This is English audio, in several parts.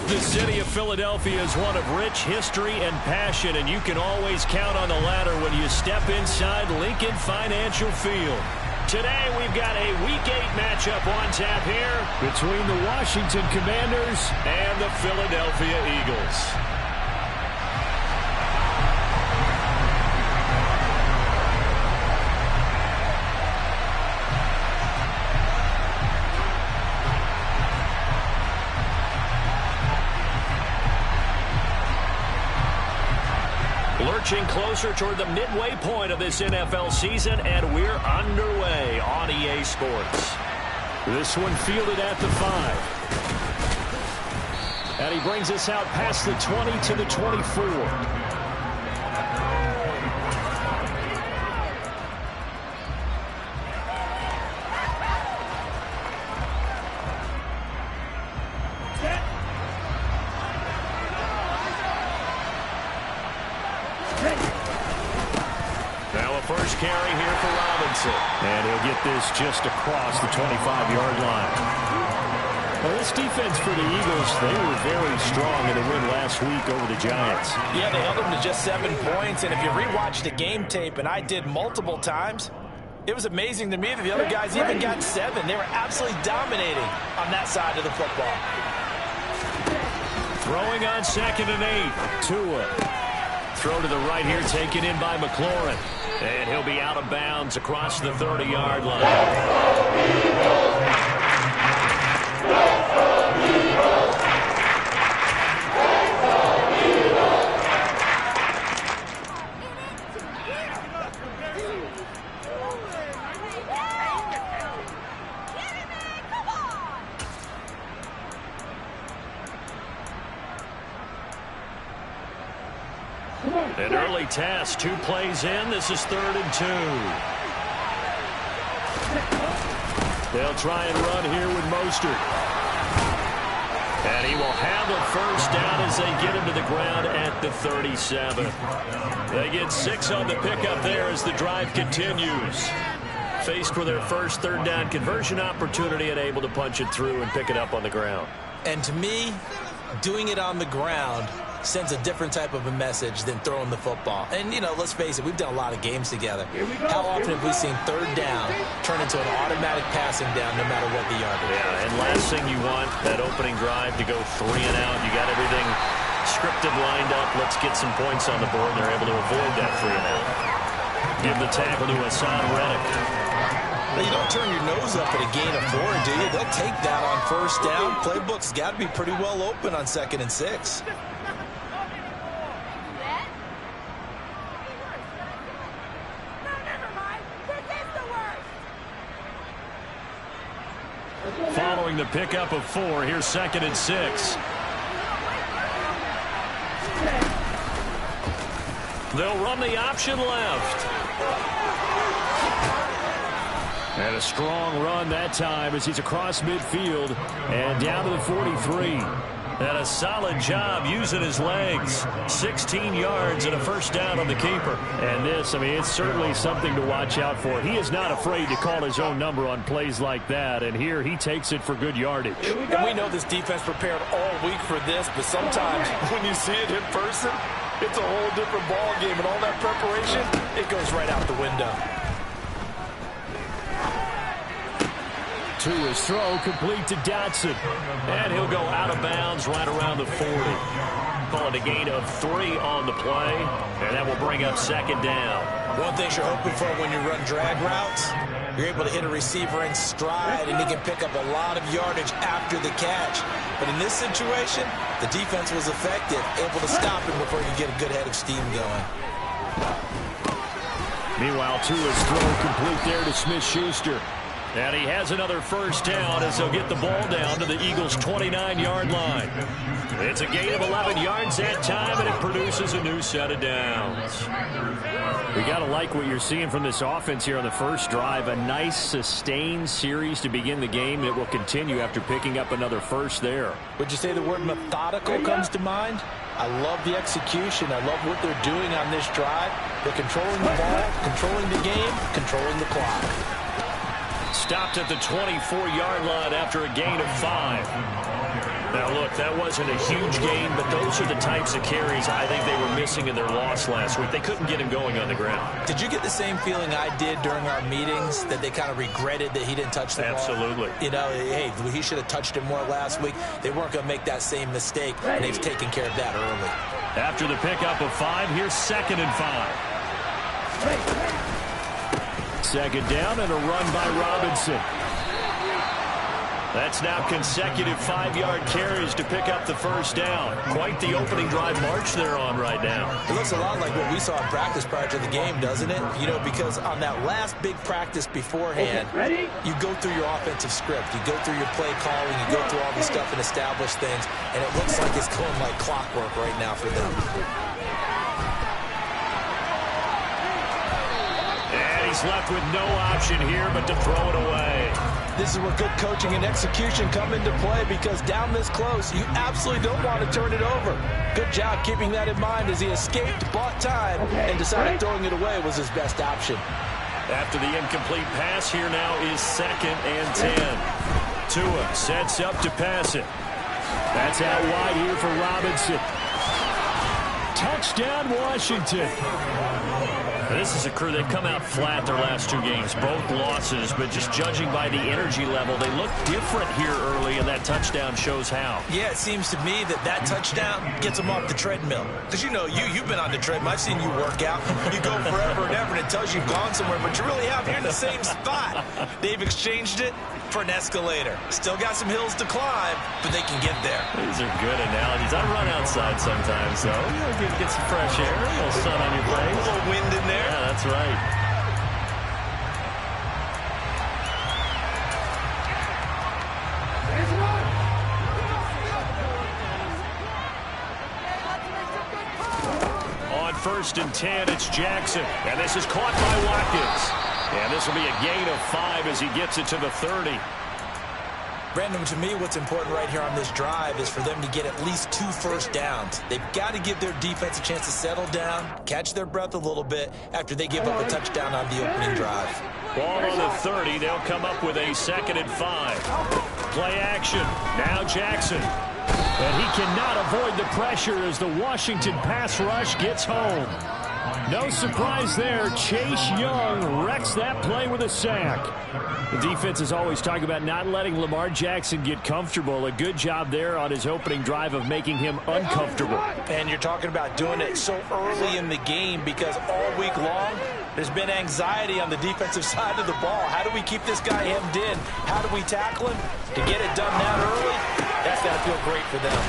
The city of Philadelphia is one of rich history and passion, and you can always count on the latter when you step inside Lincoln Financial Field. Today, we've got a Week 8 matchup on tap here between the Washington Commanders and the Philadelphia Eagles. Lurching closer toward the midway point of this NFL season, and we're underway on EA Sports. This one fielded at the 5. And he brings us out past the 20 to the 24. First carry here for Robinson. And he'll get this just across the 25-yard line. Well, this defense for the Eagles, they were very strong in the win last week over the Giants. Yeah, they held them to just 7 points. And if you rewatch the game tape, and I did multiple times, it was amazing to me that the other guys even got 7. They were absolutely dominating on that side of the football. Throwing on 2nd and 8. Tua. Throw to the right here, taken in by McLaurin. And he'll be out of bounds across the 30-yard line. An early test, 2 plays in. This is 3rd and 2. They'll try and run here with Mostert. And he will have a first down as they get him to the ground at the 37. They get 6 on the pickup there as the drive continues. Faced with their first 3rd down conversion opportunity and able to punch it through and pick it up on the ground. And to me, doing it on the ground sends a different type of a message than throwing the football. And, you know, let's face it, we've done a lot of games together. How often have we seen 3rd down turn into an automatic passing down no matter what the yardage? Yeah, and last thing you want, that opening drive to go 3 and out. You got everything scripted, lined up. Let's get some points on the board, and they're able to avoid that 3 and out. Give the tackle to Hassan Reddick. Well, you don't turn your nose up at a gain of 4, do you? They'll take that on 1st down. Playbook's got to be pretty well open on 2nd and 6. Following the pickup of 4, here's 2nd and 6. They'll run the option left. And a strong run that time as he's across midfield and down to the 43. And a solid job using his legs. 16 yards and a first down on the keeper. And this, I mean, it's certainly something to watch out for. He is not afraid to call his own number on plays like that. And here he takes it for good yardage. And we know this defense prepared all week for this, but sometimes when you see it in person, it's a whole different ball game. And all that preparation, it goes right out the window. To his throw, complete to Dotson. And he'll go out of bounds right around the 40. Calling a gain of 3 on the play, and that will bring up 2nd down. One thing you're hoping for when you run drag routes, you're able to hit a receiver in stride, and he can pick up a lot of yardage after the catch. But in this situation, the defense was effective, able to stop him before you get a good head of steam going. Meanwhile, Tua's throw complete there to Smith-Schuster. And he has another first down as they'll get the ball down to the Eagles' 29-yard line. It's a gain of 11 yards that time, and it produces a new set of downs. We got to like what you're seeing from this offense here on the first drive. A nice, sustained series to begin the game. It will continue after picking up another first there. Would you say the word methodical comes to mind? I love the execution. I love what they're doing on this drive. They're controlling the ball, controlling the game, controlling the clock. Stopped at the 24-yard line after a gain of 5. Now, look, that wasn't a huge gain, but those are the types of carries I think they were missing in their loss last week. They couldn't get him going on the ground. Did you get the same feeling I did during our meetings, that they kind of regretted that he didn't touch the ball? Absolutely. You know, hey, he should have touched it more last week. They weren't going to make that same mistake, and they've taken care of that early. After the pickup of 5, here's 2nd and 5. Second down and a run by Robinson. That's now consecutive 5-yard carries to pick up the first down. Quite the opening drive march they're on right now. It looks a lot like what we saw in practice prior to the game, doesn't it? You know, because on that last big practice beforehand, you go through your offensive script. You go through your play calling. You go through all this stuff and establish things. And it looks like it's going like clockwork right now for them. And he's left with no option here but to throw it away. This is where good coaching and execution come into play, because down this close, you absolutely don't want to turn it over. Good job keeping that in mind as he escaped, bought time, and decided throwing it away was his best option. After the incomplete pass, here now is 2nd and 10. Tua sets up to pass it. That's out wide here for Robinson. Touchdown, Washington. This is a crew that come out flat their last 2 games, both losses, but just judging by the energy level, they look different here early, and that touchdown shows how. Yeah, it seems to me that touchdown gets them off the treadmill. Because, you know, you've been on the treadmill. I've seen you work out. You go forever and ever, and it tells you you've gone somewhere, but you really have. You're in the same spot. They've exchanged it for an escalator. Still got some hills to climb, but they can get there. These are good analogies. I run outside sometimes, so get some fresh air, a little sun on your face. A little wind in there. Yeah, that's right. On 1st and 10, it's Jackson. And this is caught by Watkins. And this will be a gain of 5 as he gets it to the 30. Brandon, to me, what's important right here on this drive is for them to get at least 2 first downs. They've got to give their defense a chance to settle down, catch their breath a little bit after they give up a touchdown on the opening drive. Ball on the 30. They'll come up with a 2nd and 5. Play action. Now Jackson. And he cannot avoid the pressure as the Washington pass rush gets home. No surprise there. Chase Young wrecks that play with a sack. The defense is always talking about not letting Lamar Jackson get comfortable. A good job there on his opening drive of making him uncomfortable. And you're talking about doing it so early in the game, because all week long there's been anxiety on the defensive side of the ball. How do we keep this guy hemmed in? How do we tackle him? To get it done that early, that's got to feel great for them.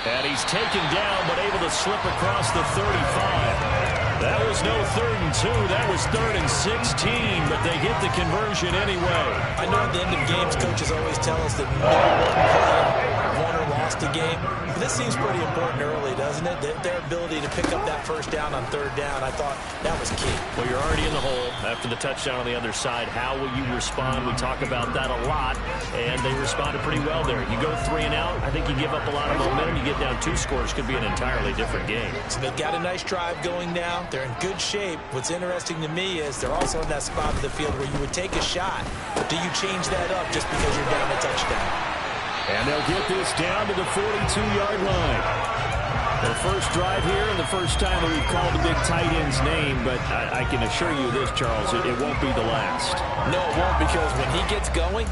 And he's taken down but able to slip across the 35. That was no 3rd and 2. That was 3rd and 16, but they get the conversion anyway. I know at the end of games, coaches always tell us that no one play won or lost a game. But this seems pretty important early, doesn't it? Their ability to pick up that first down on 3rd down, I thought that was key. Well, you're already in the hole after the touchdown on the other side. How will you respond? We talk about that a lot, and they responded pretty well there. You go 3 and out, I think you give up a lot of momentum. You get down 2 scores, could be an entirely different game. So they've got a nice drive going now. They're in good shape. What's interesting to me is they're also in that spot of the field where you would take a shot. Do you change that up just because you're down a touchdown? And they'll get this down to the 42-yard line. Their first drive here and the first time that we've called the big tight end's name, but I can assure you this, Charles, it won't be the last. No, it won't, because when he gets going,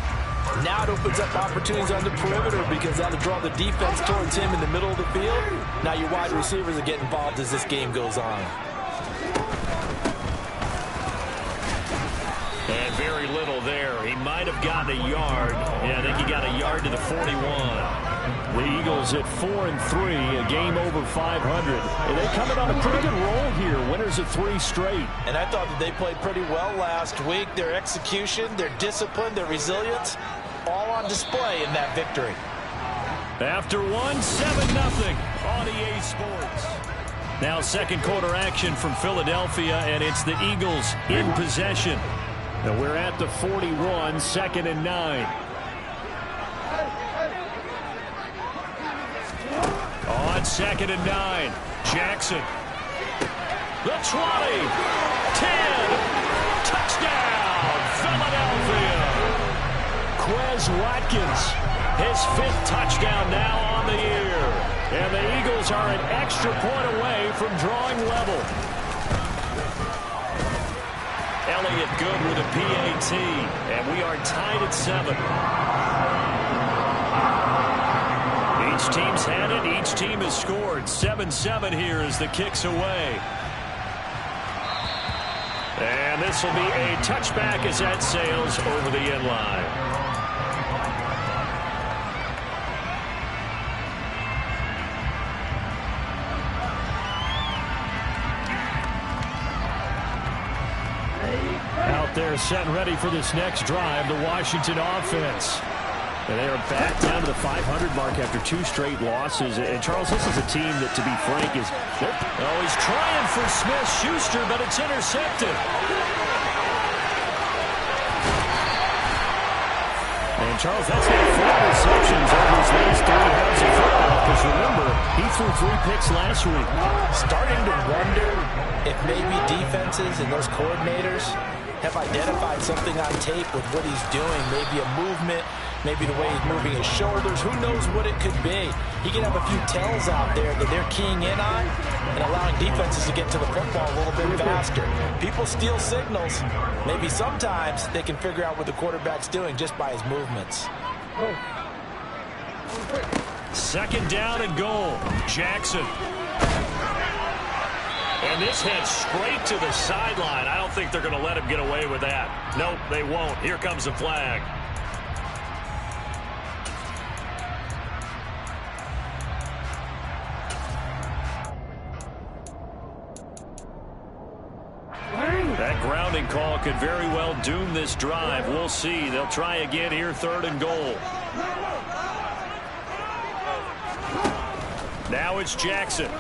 now it opens up opportunities on the perimeter, because that'll draw the defense towards him in the middle of the field. Now your wide receivers are getting involved as this game goes on. And very little there. He might have gotten a yard. Yeah, I think he got a yard to the 41. The Eagles at 4-3, a game over 500. And they coming on a pretty good roll here. Winners of 3 straight. And I thought that they played pretty well last week. Their execution, their discipline, their resilience, all on display in that victory. After 7-0 on EA Sports. Now 2nd quarter action from Philadelphia, and it's the Eagles in possession. And we're at the 41, 2nd and 9. On 2nd and 9, Jackson. The 20, 10, touchdown, Philadelphia. Quez Watkins His 5th touchdown now on the year. And the Eagles are an extra point away from drawing level. Elliott good with a PAT. And we are tied at 7. Each team's had it. Each team has scored. 7-7 here as the kick's away. And this will be a touchback as that sails over the end line. Out there set and ready for this next drive, the Washington offense. And they are back down to the 500 mark after 2 straight losses. And, Charles, this is a team that, to be frank, is... Oh, he's trying for Smith-Schuster, but it's intercepted. And, Charles, that's not 4 receptions over his last 3 halves of football. Because, remember, he threw 3 picks last week. Starting to wonder if maybe defenses and those coordinators have identified something on tape with what he's doing. Maybe a movement. Maybe the way he's moving his shoulders. Who knows what it could be? He can have a few tells out there that they're keying in on and allowing defenses to get to the football a little bit faster. People steal signals. Maybe sometimes they can figure out what the quarterback's doing just by his movements. 2nd down and goal. Jackson. And this heads straight to the sideline. I don't think they're going to let him get away with that. Nope, they won't. Here comes the flag. That grounding call could very well doom this drive. We'll see. They'll try again here, 3rd and goal. Now it's Jackson.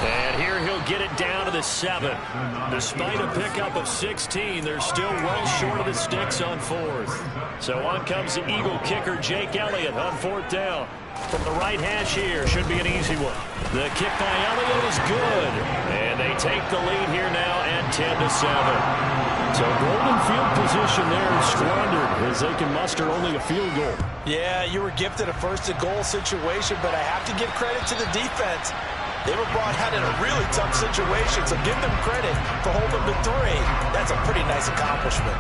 And here he'll get it down to the 7. Despite a pickup of 16, they're still well short of the sticks on 4th. So on comes the Eagle kicker, Jake Elliott, on 4th down. From the right hash here, should be an easy one. The kick by Elliott is good. And they take the lead here now at 10-7. So golden field position there is squandered as they can muster only a field goal. Yeah, you were gifted a 1st and goal situation, but I have to give credit to the defense. They were brought out in a really tough situation, so give them credit for holding them to 3. That's a pretty nice accomplishment.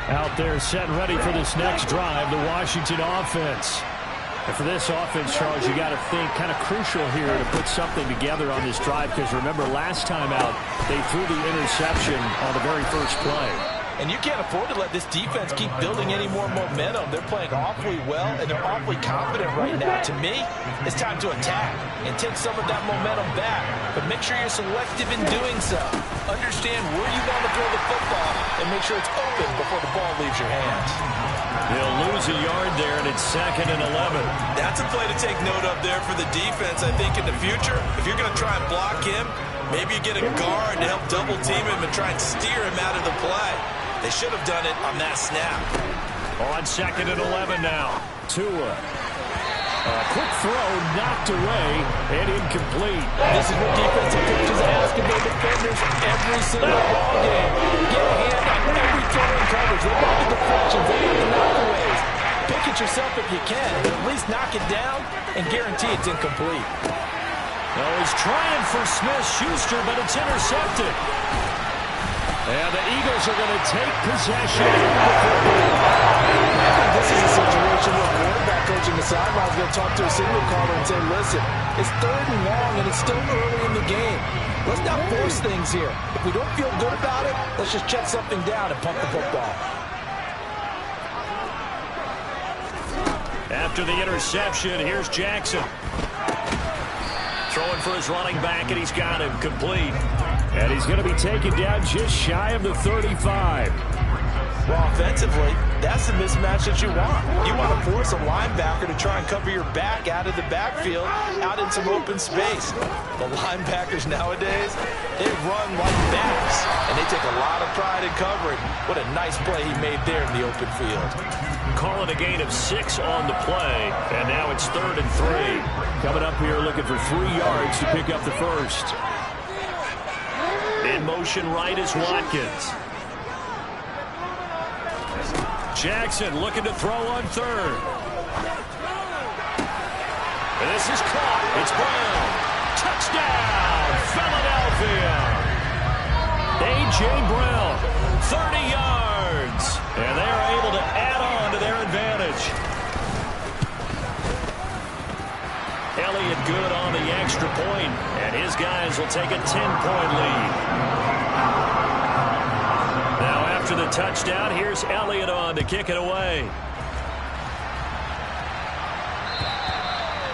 Out there set and ready for this next drive, the Washington offense. And for this offense, Charles, you got to think kind of crucial here to put something together on this drive because remember last time out they threw the interception on the very first play. And you can't afford to let this defense keep building any more momentum. They're playing awfully well, and they're awfully confident right now. To me, it's time to attack and take some of that momentum back. But make sure you're selective in doing so. Understand where you want to throw the football and make sure it's open before the ball leaves your hands. They'll lose a yard there, and it's 2nd and 11. That's a play to take note of there for the defense, I think, in the future. If you're going to try and block him, maybe you get a guard to help double team him and try and steer him out of the play. They should have done it on that snap. On 2nd and 11 now. Tua. A quick throw knocked away and incomplete. This is what defensive coaches ask of their defenders every single ball game. Get a hand on every throw in coverage. Look at the deflections. Look at the knockaways. Pick it yourself if you can, but at least knock it down and guarantee it's incomplete. Oh, he's trying for Smith-Schuster, but it's intercepted. And the Eagles are going to take possession. I think this is a situation where quarterback coach in the sideline is going to talk to a signal caller and say, listen, it's 3rd and long and it's still early in the game. Let's not force things here. If we don't feel good about it, let's just check something down and pump the football. After the interception, here's Jackson. Throwing for his running back, and he's got him complete. And he's going to be taken down just shy of the 35. Well, offensively, That's the mismatch that you want. You want to force a linebacker to try and cover your back out of the backfield, out in some open space. The linebackers nowadays, they run like backs, and they take a lot of pride in covering. What a nice play he made there in the open field. Calling a gain of 6 on the play, and now it's 3rd and 3. Coming up here looking for 3 yards to pick up the first. In motion right is Watkins. Jackson looking to throw on 3rd. And this is caught. It's Brown. Touchdown, Philadelphia. A.J. Brown, 30 yards. And they are able to add on to their advantage. Elliott good on the extra point, and his guys will take a 10-point lead. Now after the touchdown, here's Elliott on to kick it away.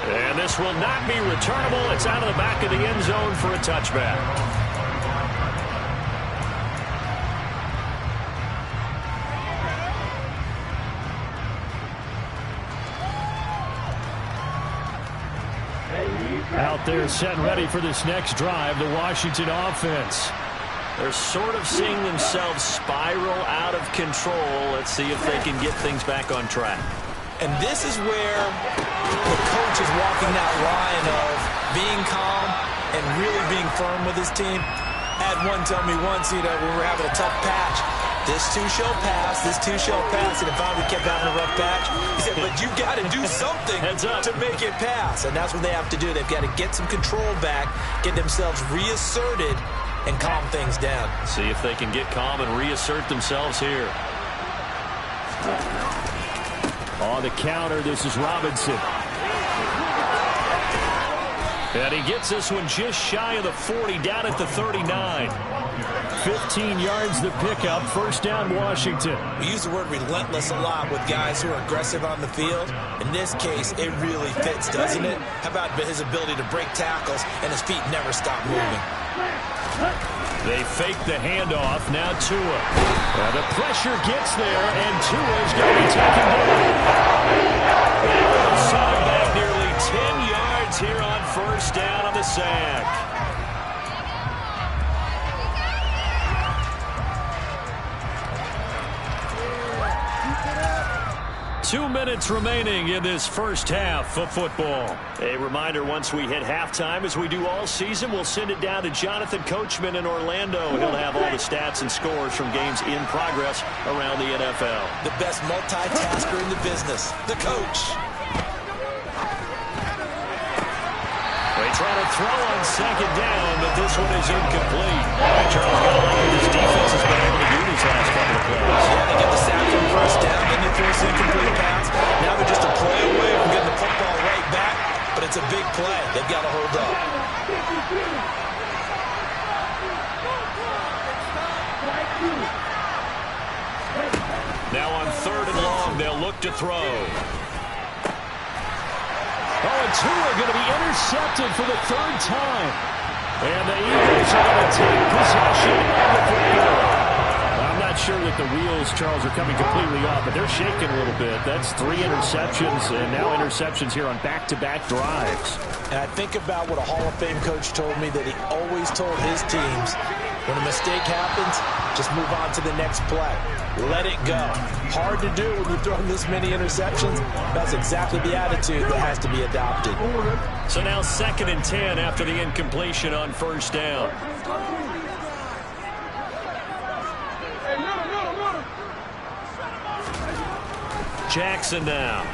And this will not be returnable. It's out of the back of the end zone for a touchback. Out there set and ready for this next drive, the Washington offense. They're sort of seeing themselves spiral out of control. Let's see if they can get things back on track. And this is where the coach is walking that line of being calm and really being firm with his team. I had one tell me once, when we were having a tough patch, this too shall pass, this too shall pass. And if we kept having a rough patch, he said, but you got to do something to make it pass. And that's what they have to do. They've got to get some control back, get themselves reasserted, and calm things down. See if they can get calm and reassert themselves here. On the counter, this is Robinson. And he gets this one just shy of the 40, down at the 39. 15 yards the pickup, first down Washington. We use the word relentless a lot with guys who are aggressive on the field. In this case, it really fits, doesn't it? How about his ability to break tackles and his feet never stop moving? They fake the handoff, now Tua. Now the pressure gets there, and Tua's going to be taken down. Side back nearly 10 yards here on first down on the sack. 2 minutes remaining in this first half of football. A reminder, once we hit halftime, as we do all season, we'll send it down to Jonathan Coachman in Orlando. He'll have all the stats and scores from games in progress around the NFL. The best multitasker in the business, the coach. They try to throw on second down, but this one is incomplete. Charles got to like what this defense has been able to do these last couple of plays. Yeah, they get the sack from first down, then they throw an incomplete pass. Now they're just a play away from getting the football right back, but it's a big play. They've got to hold up. Now on 3rd and long, they'll look to throw. Oh, and Tua going to be intercepted for the 3rd time. And the Eagles are going to take possession of the football. I'm not sure that the wheels, Charles, are coming completely off, but they're shaking a little bit. That's 3 interceptions, and now interceptions here on back-to-back drives. And I think about what a Hall of Fame coach told me, that he always told his teams, when a mistake happens, just move on to the next play. Let it go. Hard to do when you're throwing this many interceptions. That's exactly the attitude that has to be adopted. So now 2nd and 10 after the incompletion on first down. Jackson now.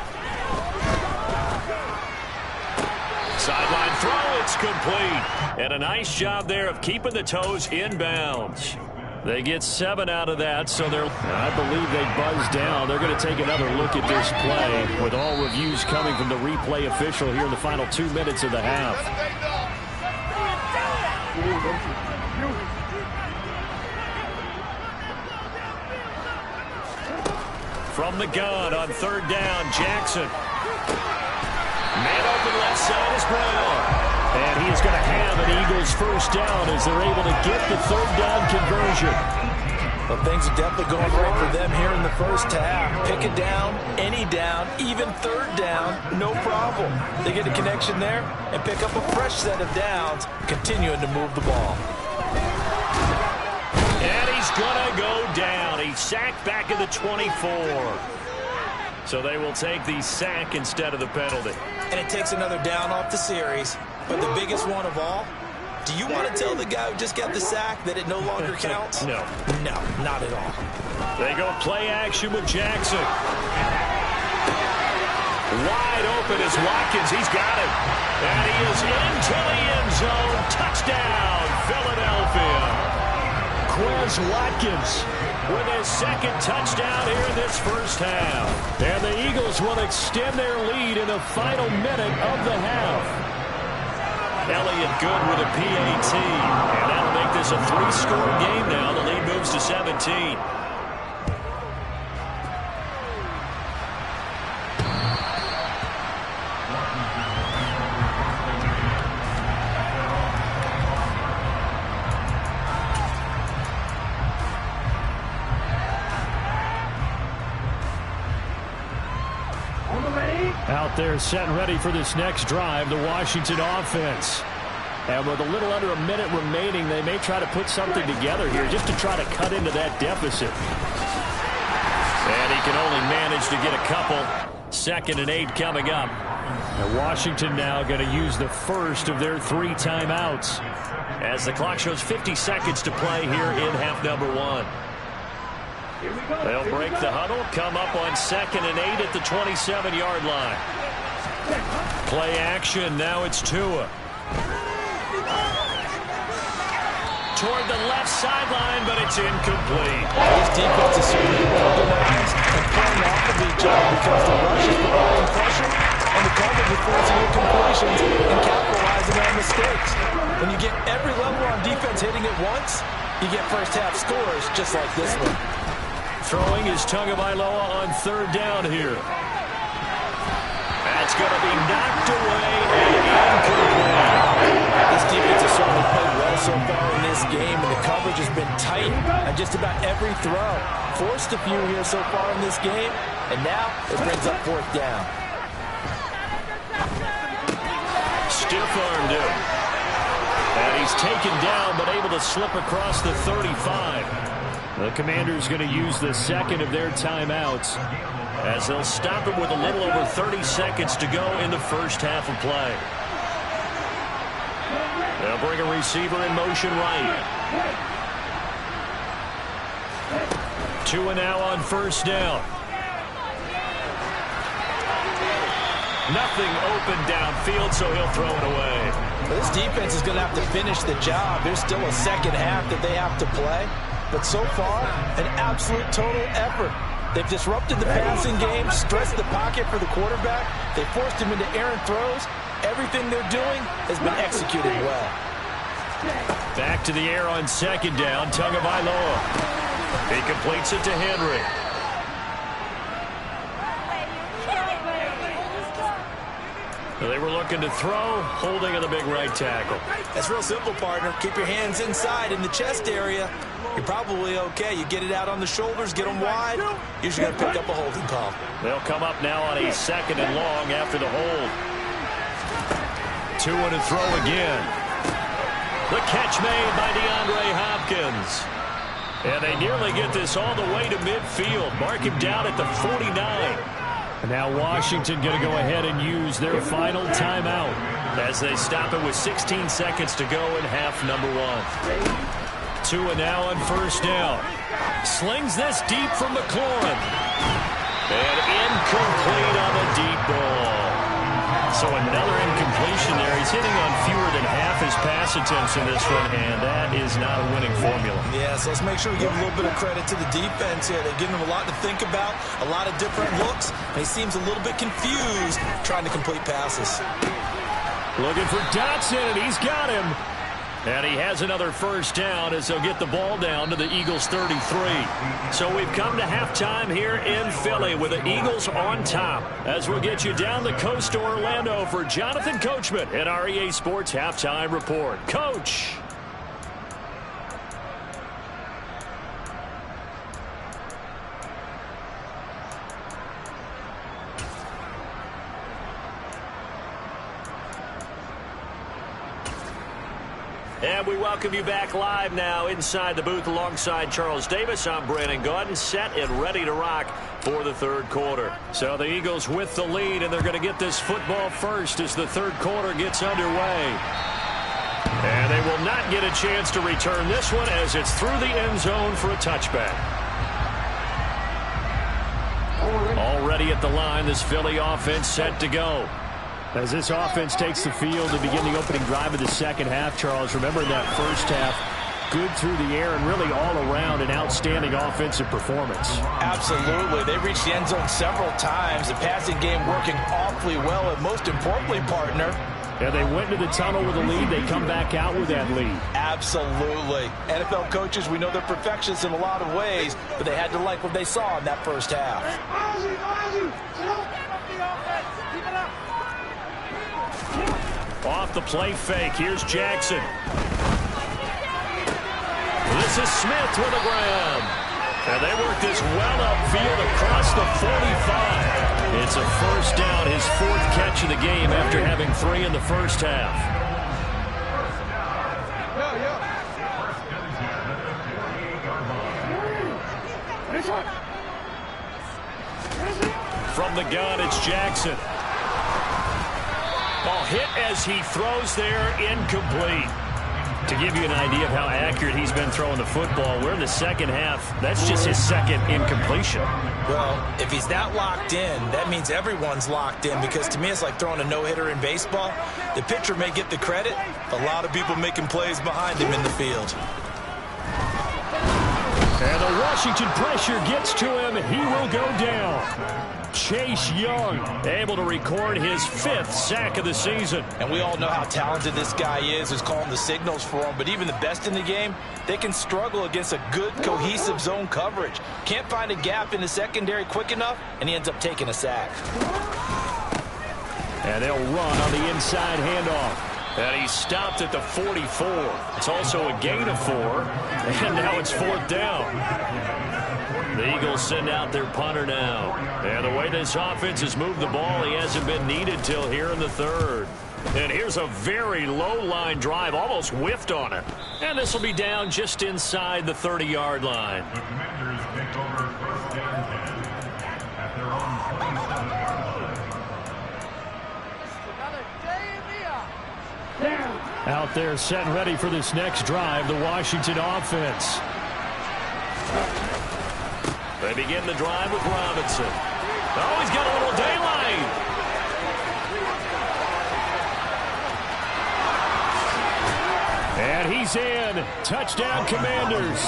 Sideline throw, it's complete. And a nice job there of keeping the toes inbounds. They get 7 out of that, so I believe they buzz down. They're going to take another look at this play with all reviews coming from the replay official here in the final 2 minutes of the half. From the gun on 3rd down, Jackson. Man open left side is Brown. And he is going to have an Eagles first down as they're able to get the 3rd down conversion. Well, things are definitely going right for them here in the first half. Pick a down, any down, even third down, no problem. They get a connection there and pick up a fresh set of downs, continuing to move the ball. And he's going to go down. He's sacked back at the 24. So they will take the sack instead of the penalty. And it takes another down off the series. But the biggest one of all, do you want to tell the guy who just got the sack that it no longer counts? No. No, not at all. They go play action with Jackson. Wide open is Watkins. He's got it. And he is into the end zone. Touchdown, Philadelphia. Quez Watkins with his second touchdown here in this first half. And the Eagles will extend their lead in the final minute of the half. Elliott good with a PAT. And that'll make this a 3-score game now. The lead moves to 17. Out there set and ready for this next drive, the Washington offense. And with a little under a minute remaining, they may try to put something together here just to try to cut into that deficit. And he can only manage to get a couple. 2nd and 8 coming up. And Washington now going to use the first of their 3 timeouts as the clock shows 50 seconds to play here in half number 1. They'll break the huddle, come up on 2nd and 8 at the 27-yard line. Play action, now it's Tua. Toward the left sideline, but it's incomplete. This defense is certainly organized and playing off of each other because the rush is providing pressure and the coverage is forcing incompletions and capitalizing on mistakes. When you get every level on defense hitting it once, you get first half scores just like this one. Throwing is Tagovailoa on 3rd down here. That's going to be knocked away and incomplete. This defense has certainly played well so far in this game, and the coverage has been tight on just about every throw. Forced a few here so far in this game, and now it brings up 4th down. Stiff-armed him. And he's taken down, but able to slip across the 35. The Commanders going to use the 2nd of their timeouts as they'll stop it with a little over 30 seconds to go in the first half of play. They'll bring a receiver in motion right. Tua now on 1st down. Nothing open downfield, so he'll throw it away. Well, this defense is going to have to finish the job. There's still a 2nd half that they have to play. But so far, an absolute total effort. They've disrupted the passing game, stressed the pocket for the quarterback. They forced him into errant throws. Everything they're doing has been executed well. Back to the air on 2nd down, Tagovailoa. He completes it to Henry. They were looking to throw, holding on the big right tackle. That's real simple, partner. Keep your hands inside in the chest area. You're probably okay. You get it out on the shoulders, get them wide. Usually going to pick up a holding call. They'll come up now on a 2nd and long after the hold. Tua to throw again. The catch made by DeAndre Hopkins. And they nearly get this all the way to midfield. Mark him down at the 49. And now Washington going to go ahead and use their final timeout as they stop it with 16 seconds to go in half number 1. Tua now on 1st down. Slings this deep from McLaurin. And incomplete on the deep ball. So another incompletion there. He's hitting on fewer than half his pass attempts in this one, and that is not a winning formula. Yeah, so let's make sure we give a little bit of credit to the defense here. They're giving him a lot to think about, a lot of different looks, and he seems a little bit confused trying to complete passes. Looking for Dotson, and he's got him. And he has another 1st down as they'll get the ball down to the Eagles 33. So we've come to halftime here in Philly with the Eagles on top. As we'll get you down the coast to Orlando for Jonathan Coachman at our EA Sports Halftime Report. Coach. And we welcome you back live now inside the booth alongside Charles Davis. I'm Brandon Gaudin, set and ready to rock for the third quarter. So the Eagles with the lead, and they're going to get this football first as the third quarter gets underway. And they will not get a chance to return this one as it's through the end zone for a touchback. Already at the line, this Philly offense set to go. As this offense takes the field to begin the opening drive of the second half, Charles, remember that first half, good through the air and really all around an outstanding offensive performance. Absolutely. They reached the end zone several times. The passing game working awfully well, and most importantly, partner, yeah, they went to the tunnel with a lead. They come back out with that lead. Absolutely. NFL coaches, we know they're perfectionists in a lot of ways, but they had to like what they saw in that first half. Off the play fake. Here's Jackson. This is Smith with a grab. And they work this well upfield across the 45. It's a first down, his fourth catch of the game after having 3 in the first half. From the gun, it's Jackson. Ball hit as he throws there, incomplete. To give you an idea of how accurate he's been throwing the football, we're in the second half. That's just his second incompletion. Well, if he's not locked in, that means everyone's locked in, because to me it's like throwing a no-hitter in baseball. The pitcher may get the credit, a lot of people making plays behind him in the field. And the Washington pressure gets to him. He will go down. Chase Young able to record his 5th sack of the season. And we all know how talented this guy is, who's calling the signals for him. But even the best in the game, they can struggle against a good, cohesive zone coverage. Can't find a gap in the secondary quick enough, and he ends up taking a sack. And they'll run on the inside handoff. And he stopped at the 44. It's also a gain of 4. And now it's 4th down. The Eagles send out their punter now. And the way this offense has moved the ball, he hasn't been needed till here in the third. And here's a very low-line drive, almost whiffed on it. And this will be down just inside the 30-yard line. The Commanders take over first and 10 at their own 27. Out there set and ready for this next drive, the Washington offense. They begin the drive with Robinson. Oh, he's got a little daylight. And he's in. Touchdown, Commanders.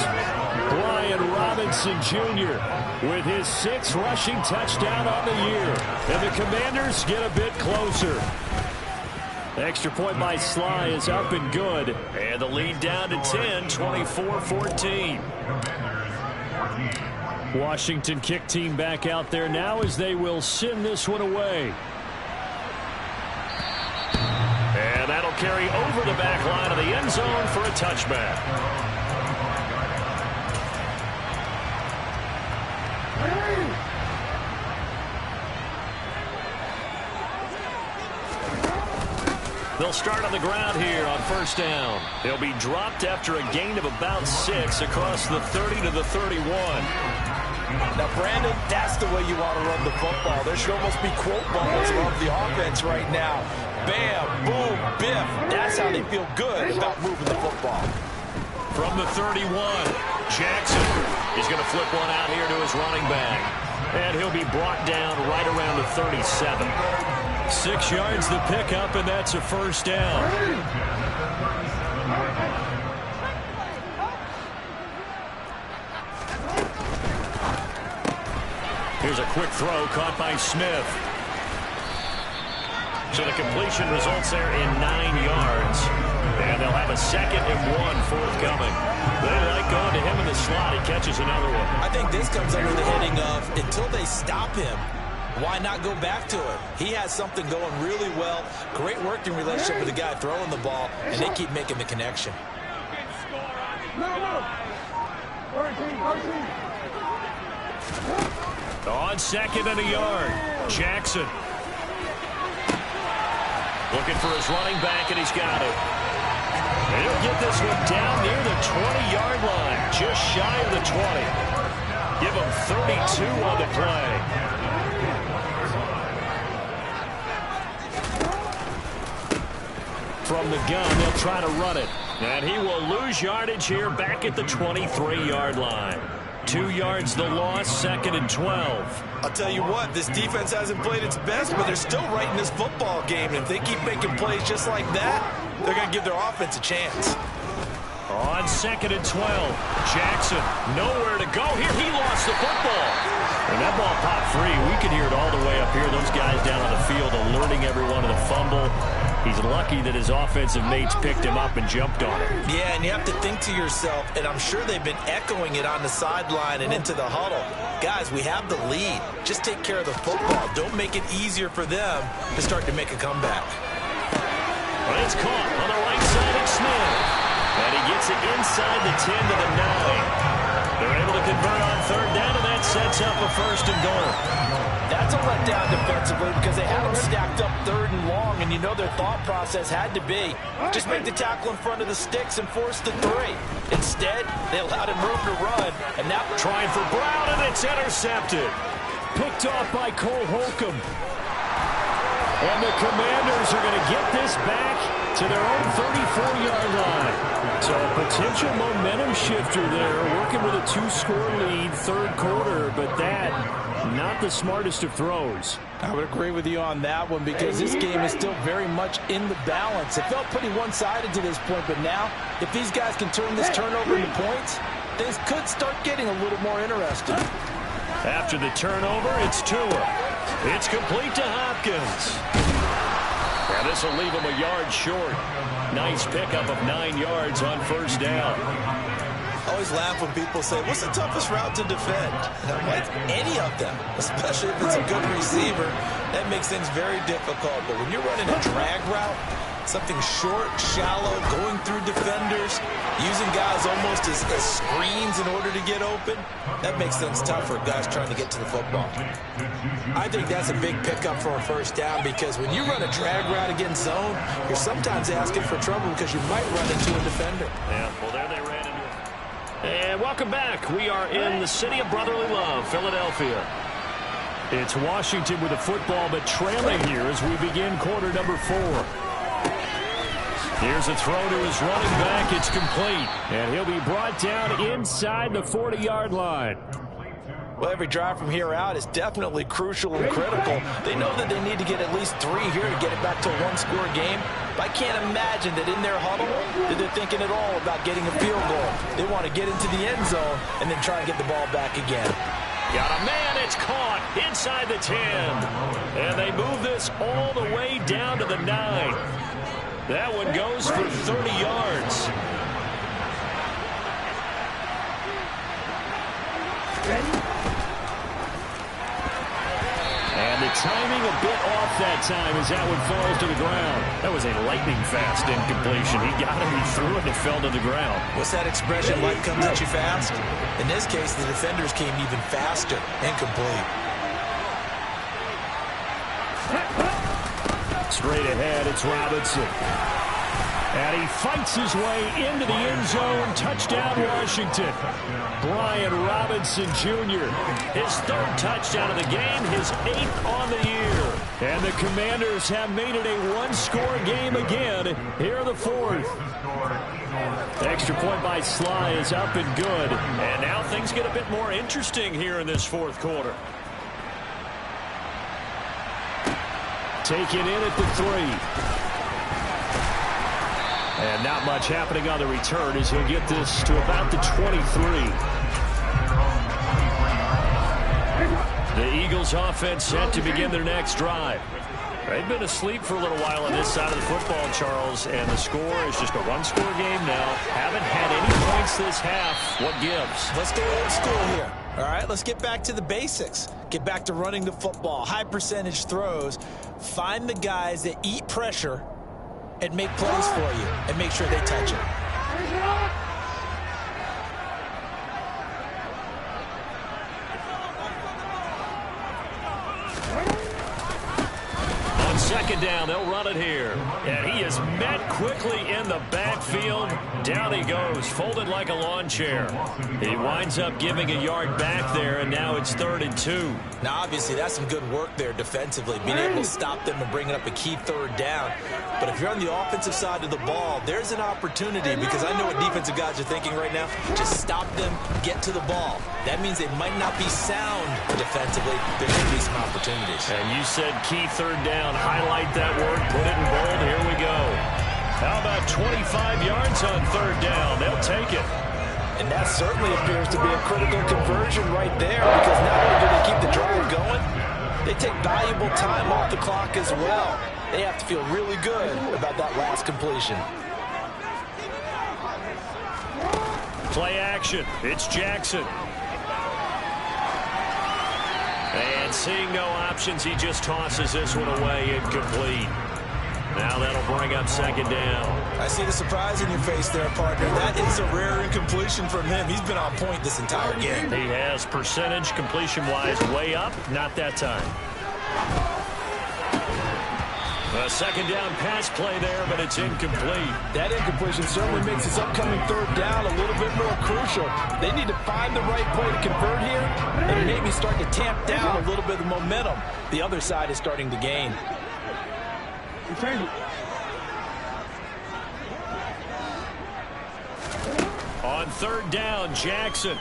Brian Robinson Jr. with his 6th rushing touchdown on the year. And the Commanders get a bit closer. The extra point by Sly is up and good. And the lead down to 10, 24-14. Washington kick team back out there now as they will send this one away. And that'll carry over the back line of the end zone for a touchback. They'll start on the ground here on first down. They'll be dropped after a gain of about 6 across the 30 to the 31. Now, Brandon, that's the way you want to run the football. There should almost be quote bubbles above the offense right now. Bam, boom, biff. That's how they feel good about moving the football. From the 31, Jackson. He's going to flip one out here to his running back. And he'll be brought down right around the 37. 6 yards the pickup, and that's a first down. Here's a quick throw caught by Smith. So the completion results there in 9 yards. And they'll have a 2nd and 1 forthcoming. They like going to him in the slot. He catches another one. I think this comes under the heading of, until they stop him, why not go back to it? He has something going really well. Great working relationship with the guy throwing the ball, and they keep making the connection. On 2nd and a yard, Jackson. Looking for his running back, and he's got it. And he'll get this one down near the 20-yard line, just shy of the 20. Give him 32 on the play. From the gun, they'll try to run it. And he will lose yardage here back at the 23-yard line. 2 yards the loss, 2nd and 12. I'll tell you what, this defense hasn't played its best, but they're still right in this football game. And if they keep making plays just like that, they're going to give their offense a chance. On 2nd and 12, Jackson nowhere to go here. He lost the football. And that ball popped free. We can hear it all the way up here. Those guys down on the field alerting everyone to the fumble. He's lucky that his offensive mates picked him up and jumped on it. Yeah, and you have to think to yourself, and I'm sure they've been echoing it on the sideline and into the huddle. Guys, we have the lead. Just take care of the football. Don't make it easier for them to start to make a comeback. But it's caught on the right side of Smith. And he gets it inside the 10 to the 9. They're able to convert on 3rd down, and that sets up a 1st and goal. That's a letdown defensively because they had them stacked up 3rd and long, and you know their thought process had to be just make the tackle in front of the sticks and force the 3. Instead, they allowed him room to run, and now trying for Brown, and it's intercepted. Picked off by Cole Holcomb. And the Commanders are going to get this back to their own 34-yard line. So a potential momentum shifter there, working with a 2-score lead, 3rd quarter, but that, not the smartest of throws. I would agree with you on that one because this game is still very much in the balance. It felt pretty one-sided to this point, but now, if these guys can turn this turnover into points, things could start getting a little more interesting. After the turnover, it's Tua. It's complete to Hopkins. And this will leave him a yard short. Nice pickup of 9 yards on 1st down. I always laugh when people say, what's the toughest route to defend? And I'm like, any of them, especially if it's a good receiver. That makes things very difficult. But when you're running a drag route, something short, shallow, going through defenders, using guys almost as screens in order to get open, that makes things tough for guys trying to get to the football. I think that's a big pickup for a 1st down because when you run a drag route against zone, you're sometimes asking for trouble because you might run into a defender. Yeah, well, there they ran into it. And welcome back. We are in the city of brotherly love, Philadelphia. It's Washington with the football, but trailing here as we begin quarter number 4. Here's a throw to his running back. It's complete. And he'll be brought down inside the 40-yard line. Well, every drive from here out is definitely crucial and critical. They know that they need to get at least 3 here to get it back to a 1-score game. But I can't imagine that in their huddle that they're thinking at all about getting a field goal. They want to get into the end zone and then try and get the ball back again. Got a man. It's caught inside the 10. And they move this all the way down to the 9. That one goes for 30 yards. And the timing a bit off that time as that one falls to the ground. That was a lightning-fast incompletion. He got it, he threw it, and it fell to the ground. What's that expression, life comes at you fast? In this case, the defenders came even faster, incomplete. Straight ahead, it's Robinson. And he fights his way into the end zone. Touchdown, Washington. Brian Robinson Jr. His 3rd touchdown of the game, his 8th on the year. And the Commanders have made it a 1-score game again. Here are the 4th. Extra point by Sly is up and good. And now things get a bit more interesting here in this 4th quarter. Taken in at the 3. And not much happening on the return as he'll get this to about the 23. The Eagles offense set to begin their next drive. They've been asleep for a little while on this side of the football, Charles, and the score is just a 1-score game now. Haven't had any points this half. What gives? Let's go old school here. All right, let's get back to the basics. Get back to running the football, high percentage throws. Find the guys that eat pressure and make plays for you and make sure they touch it. On On second down, they'll run it here. And he is met quickly in the backfield. Down he goes, folded like a lawn chair. He winds up giving a yard back there, and now it's 3rd and 2. Now, obviously, that's some good work there defensively, being able to stop them and bringing up a key 3rd down. But if you're on the offensive side of the ball, there's an opportunity, because I know what defensive guys are thinking right now. Just stop them, get to the ball. That means they might not be sound defensively. There could be some opportunities. And you said key 3rd down. Highlight that word, put it in bold. Here we go. How about 25 yards on 3rd down? They'll take it. And that certainly appears to be a critical conversion right there, because not only do they keep the drive going, they take valuable time off the clock as well. They have to feel really good about that last completion. Play action. It's Jackson. And seeing no options, he just tosses this one away, incomplete. Now that'll bring up 2nd down. I see the surprise in your face there, partner. That is a rare incompletion from him. He's been on point this entire game. He has percentage completion-wise way up. Not that time. A 2nd down pass play there, but it's incomplete. That incompletion certainly makes this upcoming 3rd down a little bit more crucial. They need to find the right play to convert here, and maybe start to tamp down a little bit of momentum. The other side is starting to gain. On 3rd down, Jackson.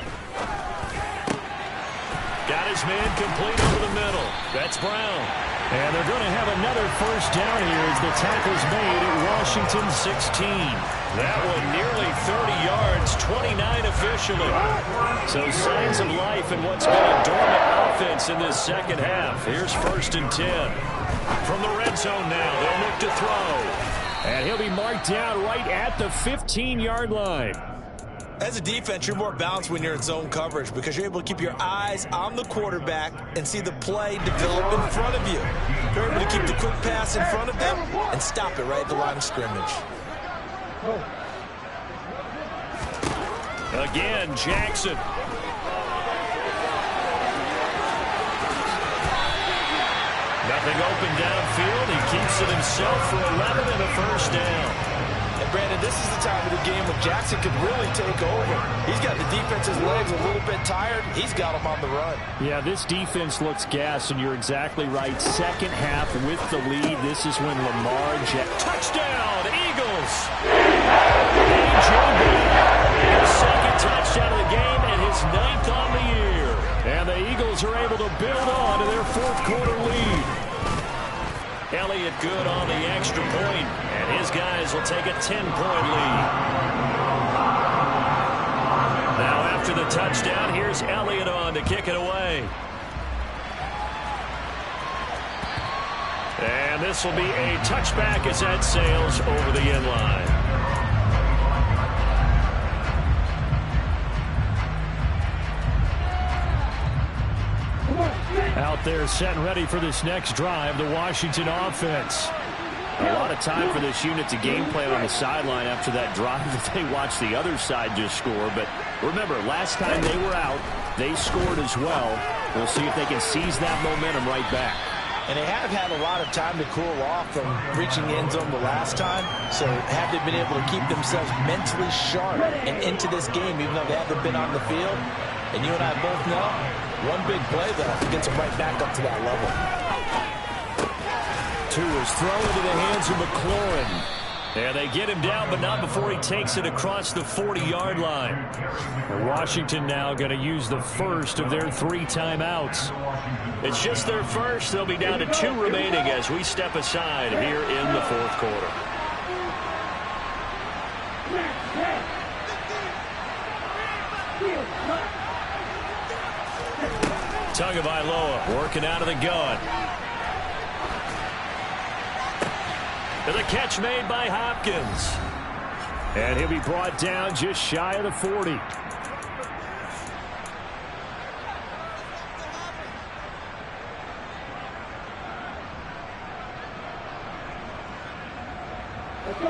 Got his man complete over the middle. That's Brown. And they're going to have another 1st down here as the tackle's made at Washington 16. That one nearly 30 yards, 29 officially. So signs of life in what's been a dormant offense in this 2nd half. Here's 1st and 10. From the red zone now, they'll look to throw. And he'll be marked down right at the 15-yard line. As a defense, you're more balanced when you're in zone coverage, because you're able to keep your eyes on the quarterback and see the play develop in front of you. You're able to keep the quick pass in front of them and stop it right at the line of scrimmage. Again, Jackson. Nothing open downfield. He keeps it himself for 11 and a 1st down. And Brandon, this is the time of the game when Jackson could really take over. He's got the defense's legs a little bit tired. He's got them on the run. Yeah, this defense looks gassed, and you're exactly right. 2nd half with the lead. This is when Lamar touchdown, Eagles! A.J. Brown, his 2nd touchdown of the game and his 9th on the year. And the Eagles are able to build on to their 4th quarter lead. Elliott good on the extra point, and his guys will take a 10-point lead. Now after the touchdown, here's Elliott on to kick it away. And this will be a touchback as that sails over the end line. Out there set and ready for this next drive, the Washington offense. A lot of time for this unit to game plan on the sideline after that drive that they watched the other side just score. But remember, last time they were out, they scored as well. We'll see if they can seize that momentum right back. And they have had a lot of time to cool off from reaching the end zone the last time. So have they been able to keep themselves mentally sharp and into this game, even though they haven't been on the field? And you and I both know, one big play, though, gets them right back up to that level. Tua's thrown into the hands of McLaurin. And they get him down, but not before he takes it across the 40-yard line. And Washington now going to use the first of their 3 timeouts. It's just their first. They'll be down to 2 remaining as we step aside here in the 4th quarter. Tagovailoa working out of the gun. And the catch made by Hopkins. And he'll be brought down just shy of the 40.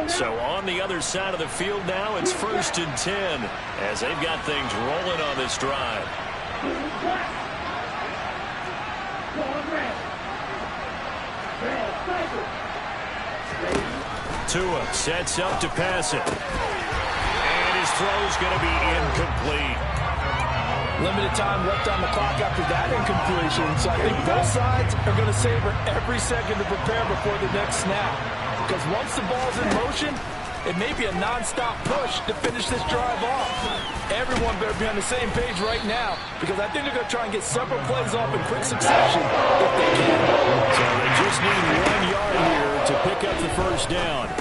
So on the other side of the field now, it's 1st and 10 as they've got things rolling on this drive. Tua sets up to pass it. And his throw's going to be incomplete. Limited time left on the clock after that incompletion, so I think both sides are going to savor every second to prepare before the next snap. Because once the ball's in motion, it may be a non-stop push to finish this drive off. Everyone better be on the same page right now, because I think they're going to try and get several plays off in quick succession if they can. So they just need 1 yard here to pick up the first down.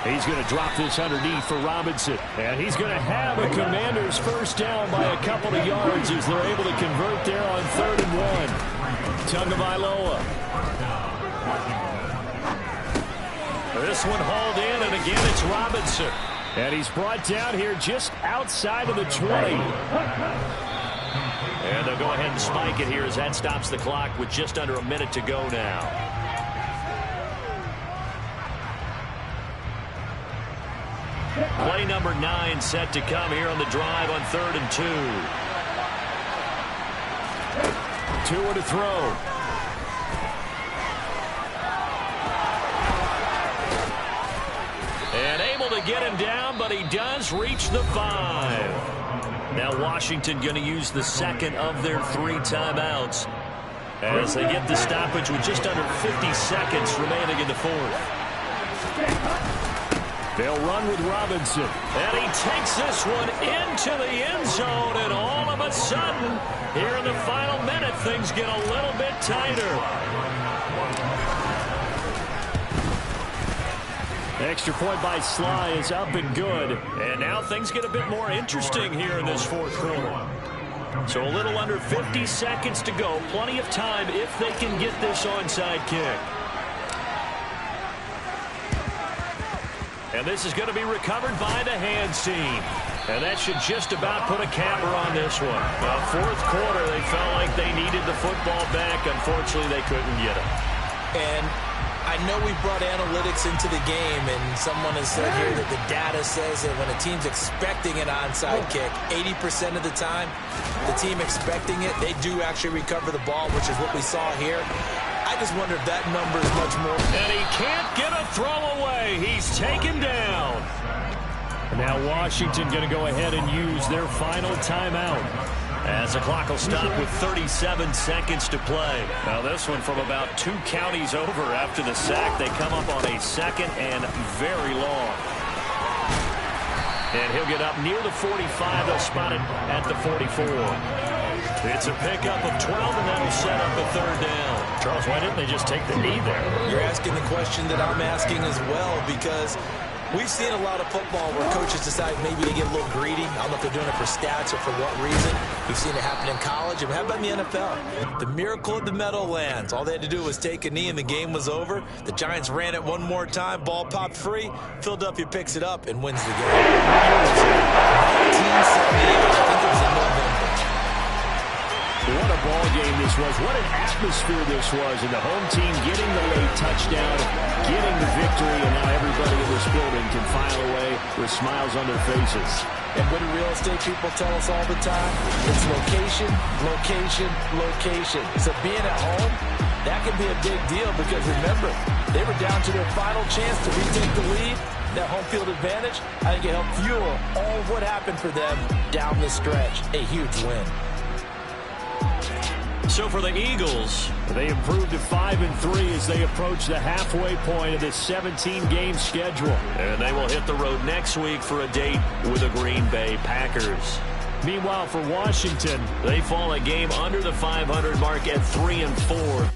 He's going to drop this underneath for Robinson. And he's going to have a Commanders first down by a couple of yards as they're able to convert there on 3rd and 1. Tagovailoa. This one hauled in, and again it's Robinson. And he's brought down here just outside of the 20. And they'll go ahead and spike it here as that stops the clock with just under a minute to go now. Play number 9 set to come here on the drive on 3rd and 2. Tua to throw. And able to get him down, but he does reach the 5. Now Washington going to use the second of their 3 timeouts as they get the stoppage with just under 50 seconds remaining in the 4th. They'll run with Robinson. And he takes this one into the end zone. And all of a sudden, here in the final minute, things get a little bit tighter. Extra point by Sly is up and good. And now things get a bit more interesting here in this 4th quarter. So a little under 50 seconds to go. Plenty of time if they can get this onside kick. And this is going to be recovered by the hands team. And that should just about put a capper on this one. Well, 4th quarter, they felt like they needed the football back. Unfortunately, they couldn't get it. And I know we brought analytics into the game, and someone has said here that the data says that when a team's expecting an onside kick, 80% of the time, the team expecting it, they do actually recover the ball, which is what we saw here. I just wonder if that number is much more. And he can't get a throw away. He's taken down. And now Washington going to go ahead and use their final timeout as the clock will stop with 37 seconds to play. Now this one from about 2 counties over after the sack. They come up on a 2nd and very long. And he'll get up near the 45. They'll spot it at the 44. It's a pickup of 12, and that'll set up a 3rd down. Charles, why didn't they just take the knee there? You're asking the question that I'm asking as well, because we've seen a lot of football where coaches decide maybe to get a little greedy. I don't know if they're doing it for stats or for what reason. We've seen it happen in college. And how about in the NFL? The miracle of the Meadowlands. All they had to do was take a knee, and the game was over. The Giants ran it one more time. Ball popped free. Philadelphia picks it up and wins the game. 1978. I think it was in November. What a ball game this was. What an atmosphere this was. And the home team getting the late touchdown, getting the victory, and now everybody in this building can file away with smiles on their faces. And what do real estate people tell us all the time? It's location, location, location. So being at home, that can be a big deal because remember, they were down to their final chance to retake the lead. That home field advantage, I think it helped fuel all of what happened for them down the stretch. A huge win. So for the Eagles, they improved to 5-3 as they approach the halfway point of this 17-game schedule. And they will hit the road next week for a date with the Green Bay Packers. Meanwhile, for Washington, they fall a game under the 500 mark at 3-4.